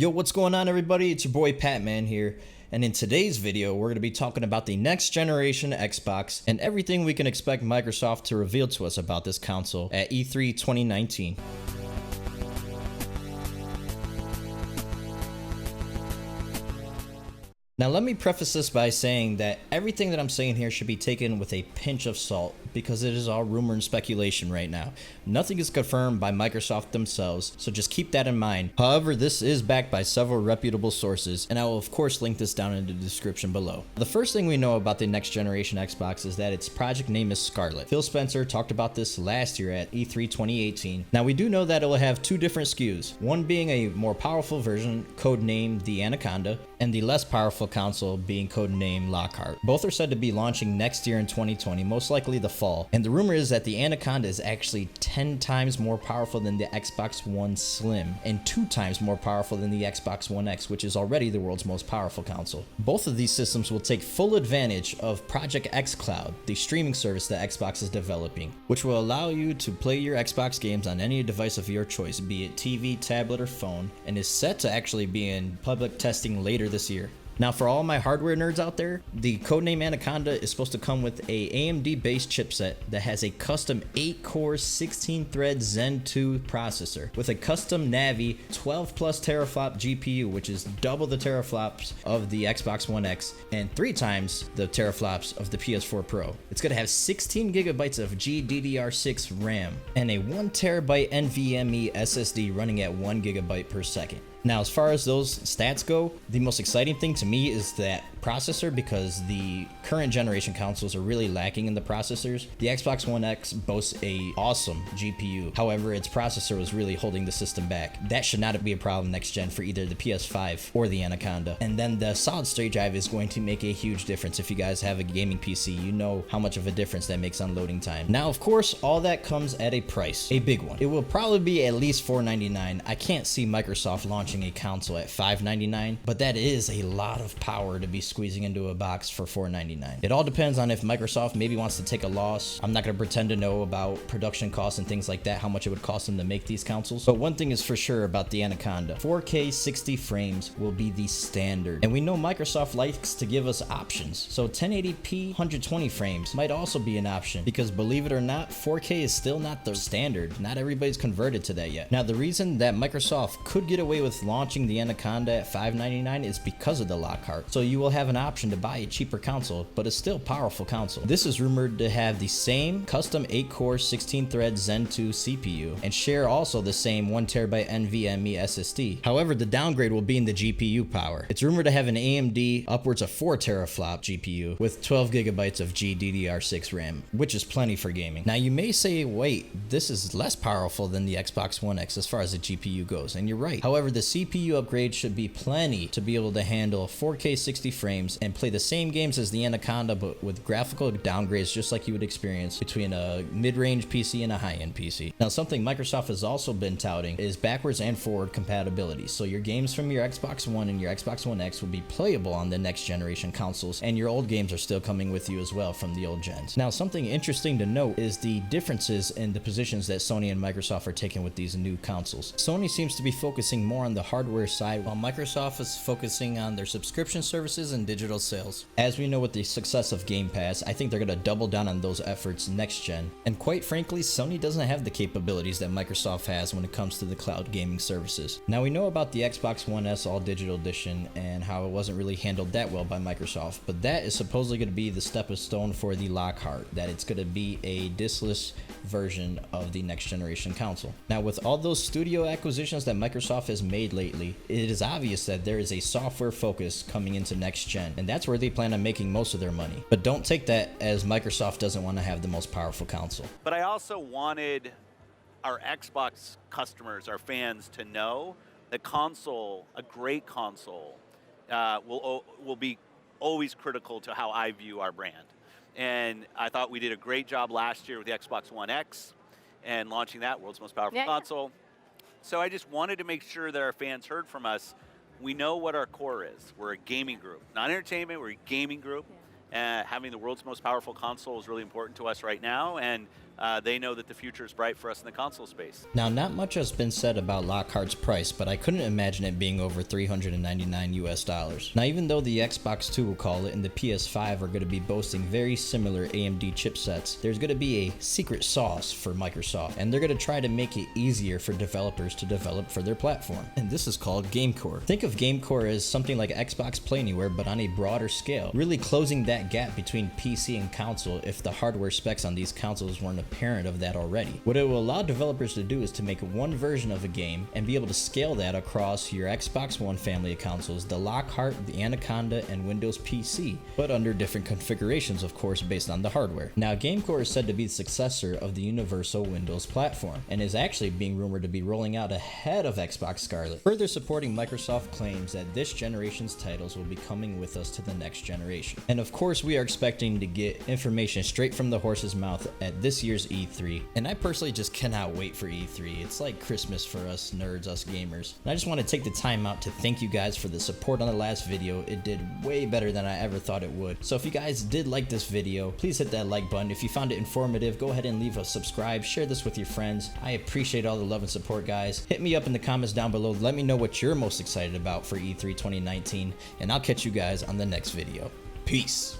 Yo, what's going on, everybody? It's your boy Patman here, and in today's video we're going to be talking about the next generation Xbox and everything we can expect Microsoft to reveal to us about this console at E3 2019. Now let me preface this by saying that everything that I'm saying here should be taken with a pinch of salt because it is all rumor and speculation right now. Nothing is confirmed by Microsoft themselves, so just keep that in mind. However, this is backed by several reputable sources, and I will of course link this down in the description below. The first thing we know about the next generation Xbox is that its project name is Scarlett. Phil Spencer talked about this last year at E3 2018. Now we do know that it will have two different SKUs, one being a more powerful version, codenamed the Anaconda, and the less powerful console being codenamed Lockhart. Both are said to be launching next year in 2020, most likely the fall. And the rumor is that the Anaconda is actually 10 times more powerful than the Xbox One Slim and 2 times more powerful than the Xbox One X, which is already the world's most powerful console. Both of these systems will take full advantage of Project xCloud, the streaming service that Xbox is developing, which will allow you to play your Xbox games on any device of your choice, be it TV, tablet, or phone, and is set to actually be in public testing later this year. Now, for all my hardware nerds out there, the codename Anaconda is supposed to come with a AMD-based chipset that has a custom 8-core, 16-thread Zen 2 processor with a custom Navi 12+ teraflop GPU, which is double the teraflops of the Xbox One X and 3 times the teraflops of the PS4 Pro. It's going to have 16 gigabytes of GDDR6 RAM and a 1 terabyte NVMe SSD running at 1 gigabyte per second. Now, as far as those stats go, the most exciting thing to me is that processor, because the current generation consoles are really lacking in the processors. The Xbox One X boasts a awesome GPU. However, its processor was really holding the system back. That should not be a problem next gen for either the PS5 or the Anaconda. And then the solid state drive is going to make a huge difference. If you guys have a gaming PC, you know how much of a difference that makes on loading time. Now, of course, all that comes at a price, a big one. It will probably be at least $499. I can't see Microsoft launching a console at $599, but that is a lot of power to be squeezing into a box for $499. It all depends on if Microsoft maybe wants to take a loss. I'm not going to pretend to know about production costs and things like that, how much it would cost them to make these consoles. But one thing is for sure about the Anaconda, 4K 60 frames will be the standard. And we know Microsoft likes to give us options. So 1080p 120 frames might also be an option because, believe it or not, 4K is still not the standard. Not everybody's converted to that yet. Now, the reason that Microsoft could get away with launching the Anaconda at $599 is because of the Lockhart. So you will have an option to buy a cheaper console, but a still powerful console. This is rumored to have the same custom 8-core 16-thread Zen 2 CPU and share also the same 1 terabyte NVMe SSD. However, the downgrade will be in the GPU power. It's rumored to have an AMD upwards of 4 teraflop GPU with 12 gigabytes of GDDR6 RAM, which is plenty for gaming. Now you may say, wait, this is less powerful than the Xbox One X as far as the GPU goes, and you're right. However, the CPU upgrade should be plenty to be able to handle 4K 60 frames and play the same games as the Anaconda, but with graphical downgrades just like you would experience between a mid-range PC and a high-end PC. Now, something Microsoft has also been touting is backwards and forward compatibility. So your games from your Xbox One and your Xbox One X will be playable on the next generation consoles, and your old games are still coming with you as well from the old gens. Now, something interesting to note is the differences in the positions that Sony and Microsoft are taking with these new consoles. Sony seems to be focusing more on the hardware side, while Microsoft is focusing on their subscription services and digital sales. As we know with the success of Game Pass, I think they're going to double down on those efforts next gen. And quite frankly, Sony doesn't have the capabilities that Microsoft has when it comes to the cloud gaming services. Now, we know about the Xbox One S All Digital Edition and how it wasn't really handled that well by Microsoft, but that is supposedly going to be the stepping stone for the Lockhart, that it's going to be a diskless version of the next generation console. Now, with all those studio acquisitions that Microsoft has made lately, it is obvious that there is a software focus coming into next gen, and that's where they plan on making most of their money. But don't take that as Microsoft doesn't want to have the most powerful console. But I also wanted our Xbox customers, our fans, to know that console, a great console, will be always critical to how I view our brand. And I thought we did a great job last year with the Xbox One X and launching that, world's most powerful console. So I just wanted to make sure that our fans heard from us. We know what our core is. We're a gaming group, not entertainment, we're a gaming group. Having the world's most powerful console is really important to us right now, and they know that the future is bright for us in the console space. Now, not much has been said about Lockhart's price, but I couldn't imagine it being over $399 US. Now, even though the Xbox 2 will call it and the PS5 are going to be boasting very similar AMD chipsets, there's going to be a secret sauce for Microsoft, and they're going to try to make it easier for developers to develop for their platform. And this is called GameCore. Think of GameCore as something like Xbox Play Anywhere, but on a broader scale, really closing that gap between PC and console if the hardware specs on these consoles weren't apparent of that already. What it will allow developers to do is to make one version of a game and be able to scale that across your Xbox One family of consoles, the Lockhart, the Anaconda, and Windows PC, but under different configurations, of course, based on the hardware. Now, GameCore is said to be the successor of the Universal Windows platform, and is actually being rumored to be rolling out ahead of Xbox Scarlett, further supporting Microsoft claims that this generation's titles will be coming with us to the next generation. And of course, we are expecting to get information straight from the horse's mouth at this year's E3, and I personally just cannot wait for E3. It's like Christmas for us nerds, us gamers. And I just want to take the time out to thank you guys for the support on the last video. It did way better than I ever thought it would. So if you guys did like this video, please hit that like button. If you found it informative, go ahead and leave a subscribe, share this with your friends. I appreciate all the love and support, guys. Hit me up in the comments down below. Let me know what you're most excited about for E3 2019, and I'll catch you guys on the next video. Peace.